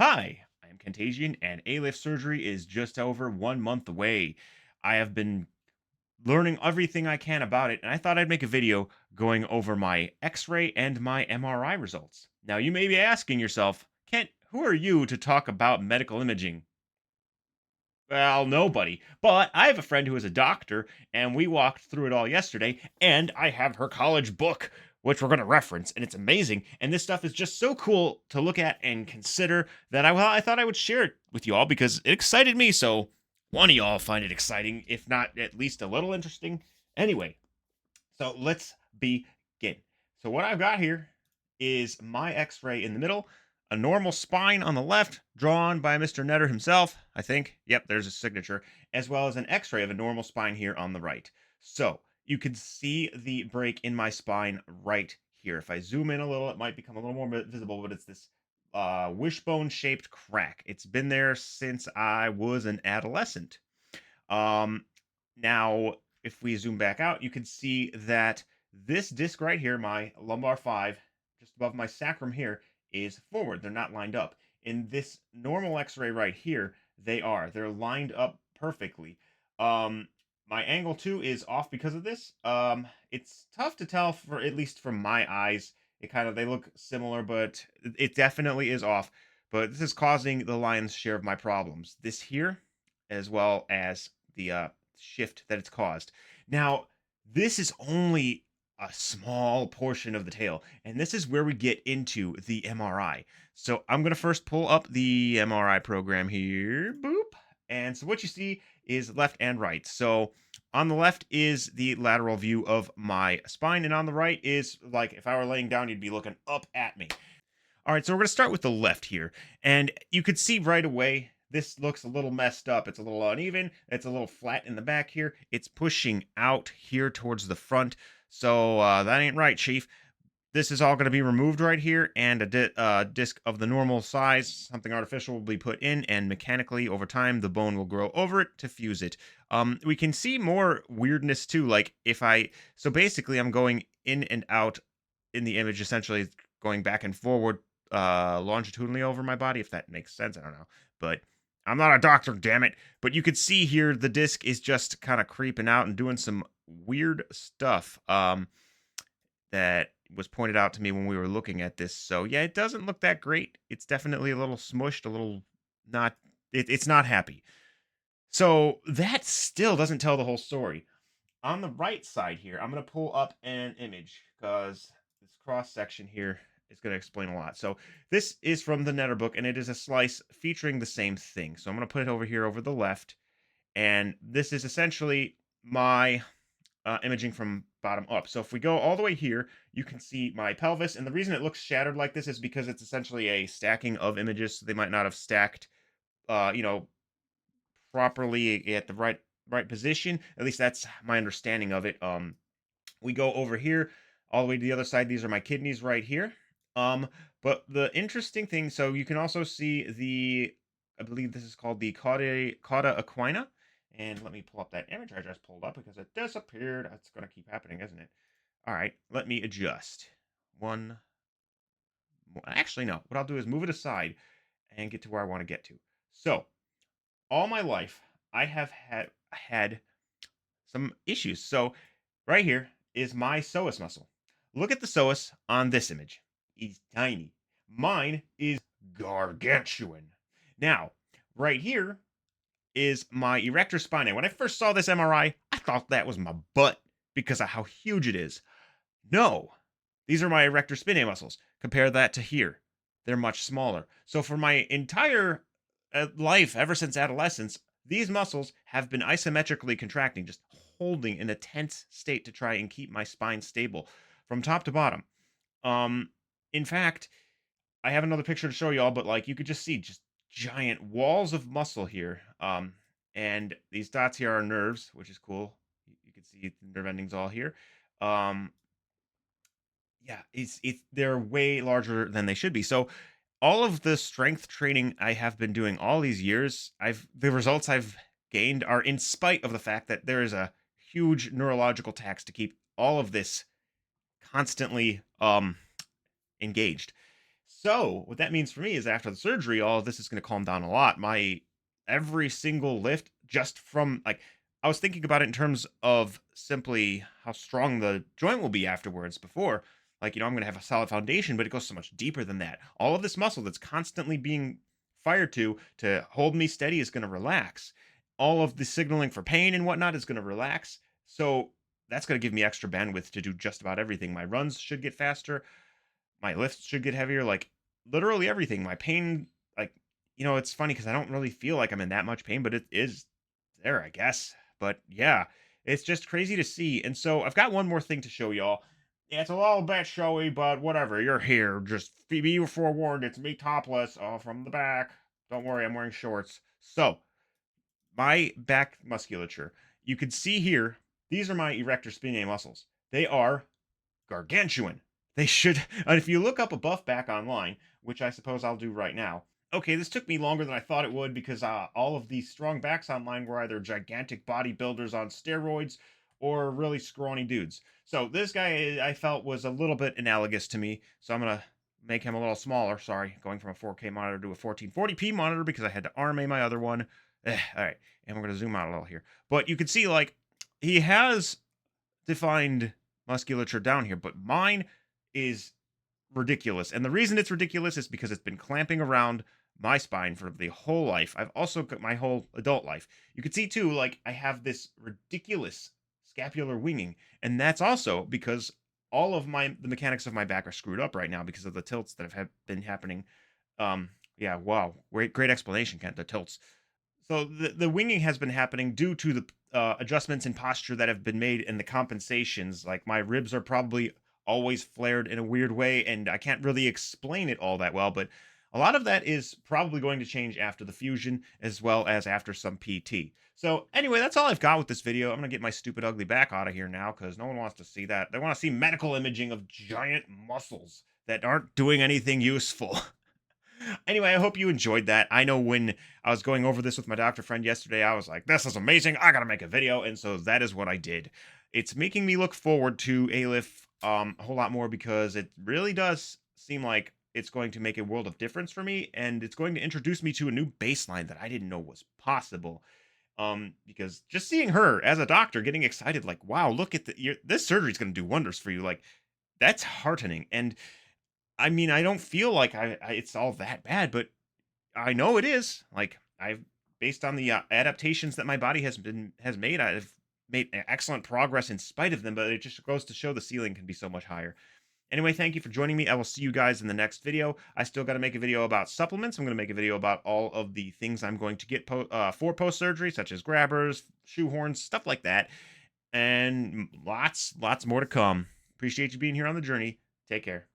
Hi, I am Contagion, and ALIF surgery is just over 1 month away. I have been learning everything I can about it, and I thought I'd make a video going over my x ray and my MRI results. Now, you may be asking yourself, Kent, who are you to talk about medical imaging? Well, nobody. But I have a friend who is a doctor, and we walked through it all yesterday, and I have her college book, which we're going to reference, and it's amazing. And this stuff is just so cool to look at and consider that I thought I would share it with you all because it excited me. So one of y'all find it exciting, if not at least a little interesting. Anyway, so let's begin. So what I've got here is my X-ray in the middle, a normal spine on the left, drawn by Mr. Netter himself, I think. Yep, there's a signature, as well as an X-ray of a normal spine here on the right. So you can see the break in my spine right here. If I zoom in a little, it might become a little more visible, but it's this wishbone-shaped crack. It's been there since I was an adolescent. Um, Now, if we zoom back out, you can see that this disc right here, my lumbar 5, just above my sacrum here, is forward. They're not lined up. In this normal x-ray right here, they are. They're lined up perfectly. Um, my angle too is off because of this. It's tough to tell for at least from my eyes. They look similar, but it definitely is off. But this is causing the lion's share of my problems. This here, as well as the shift that it's caused. Now, this is only a small portion of the tail, and this is where we get into the MRI. So I'm going to first pull up the MRI program here. Boop. And so what you see is left and right. So on the left is the lateral view of my spine, and on the right is like if I were laying down, you'd be looking up at me. All right, so we're going to start with the left here. And you could see right away, this looks a little messed up. It's a little uneven. It's a little flat in the back here. It's pushing out here towards the front. So that ain't right, Chief. This is all going to be removed right here, and a disc of the normal size, something artificial, will be put in, and mechanically, over time, the bone will grow over it to fuse it. We can see more weirdness too, like so basically, I'm going in and out in the image, essentially going back and forward longitudinally over my body, if that makes sense. I don't know, but I'm not a doctor, damn it. But you could see here the disc is just kind of creeping out and doing some weird stuff that was pointed out to me when we were looking at this. So yeah, it doesn't look that great. It's definitely a little smushed, a little not. It's not happy. So that still doesn't tell the whole story. On the right side here, I'm going to pull up an image because this cross section here is going to explain a lot. So this is from the Netter book, and it is a slice featuring the same thing. So I'm going to put it over here over the left, and this is essentially my imaging from bottom up. So if we go all the way here, you can see my pelvis, and the reason it looks shattered like this is because it's essentially a stacking of images. So they might not have stacked, uh, you know, properly at the right position. At least that's my understanding of it. We go over here all the way to the other side. These are my kidneys right here. Um, but the interesting thing, so you can also see I believe this is called the cauda equina. And let me pull up that image I just pulled up because it disappeared. That's going to keep happening, isn't it? All right, let me adjust. One, actually, no. What I'll do is move it aside and get to where I want to get to. So, all my life, I have had some issues. So right here is my psoas muscle. Look at the psoas on this image. He's tiny. Mine is gargantuan. Now, right here is my erector spinae. When I first saw this MRI, I thought that was my butt because of how huge it is. No, these are my erector spinae muscles. Compare that to here. They're much smaller. So for my entire life, ever since adolescence, these muscles have been isometrically contracting, just holding in a tense state to try and keep my spine stable from top to bottom. Um, in fact, I have another picture to show y'all, but like you could just see just giant walls of muscle here. And these dots here are nerves, which is cool. You can see the nerve endings all here. Um, yeah, it's they're way larger than they should be. So all of the strength training I have been doing all these years, the results I've gained are in spite of the fact that there is a huge neurological tax to keep all of this constantly engaged. So what that means for me is after the surgery, all of this is going to calm down a lot. My every single lift, just from like, I was thinking about it in terms of simply how strong the joint will be afterwards. Before, like, I'm going to have a solid foundation, but it goes so much deeper than that. All of this muscle that's constantly being fired to hold me steady is going to relax. All of the signaling for pain and whatnot is going to relax. So that's going to give me extra bandwidth to do just about everything. My runs should get faster, my lifts should get heavier, like, literally everything. My pain, like, it's funny because I don't really feel like I'm in that much pain, but it is there, I guess. But yeah, it's just crazy to see. And so I've got one more thing to show y'all. Yeah, it's a little bit showy, but whatever. You're here. Just be forewarned. It's me topless, from the back. Don't worry, I'm wearing shorts. So my back musculature. You can see here, these are my erector spinae muscles. They are gargantuan. They should, and if you look up a buff back online, which I suppose I'll do right now. Okay, this took me longer than I thought it would because all of these strong backs online were either gigantic bodybuilders on steroids or really scrawny dudes. So this guy I felt was a little bit analogous to me. So I'm gonna make him a little smaller. Sorry, going from a 4K monitor to a 1440p monitor because I had to RMA my other one. All right, and we're gonna zoom out a little here. But you can see like he has defined musculature down here, but mine is ridiculous. And the reason it's ridiculous is because it's been clamping around my spine for the whole life. I've also got my whole adult life. You can see too, like I have this ridiculous scapular winging, and that's also because all of the mechanics of my back are screwed up right now because of the tilts that have been happening. Yeah, wow, great explanation, Kent. The tilts. So the winging has been happening due to the adjustments in posture that have been made and the compensations. Like my ribs are probably always flared in a weird way, and I can't really explain it all that well, but a lot of that is probably going to change after the fusion as well as after some PT. So anyway, that's all I've got with this video. I'm going to get my stupid ugly back out of here now because no one wants to see that. They want to see medical imaging of giant muscles that aren't doing anything useful. Anyway, I hope you enjoyed that. I know when I was going over this with my doctor friend yesterday, I was like, this is amazing. I got to make a video. And so that is what I did. It's making me look forward to ALIF a whole lot more because it really does seem like it's going to make a world of difference for me. And it's going to introduce me to a new baseline that I didn't know was possible. Because just seeing her as a doctor getting excited, like, wow, look at this surgery is going to do wonders for you. Like, that's heartening. And I mean, I don't feel like it's all that bad, but I know it is. Like I've based on the adaptations that my body has made, I've made excellent progress in spite of them. But it just goes to show the ceiling can be so much higher. Anyway, thank you for joining me. I will see you guys in the next video. I still got to make a video about supplements. I'm going to make a video about all of the things I'm going to get for post surgery, such as grabbers, shoehorns, stuff like that, and lots more to come. Appreciate you being here on the journey. Take care.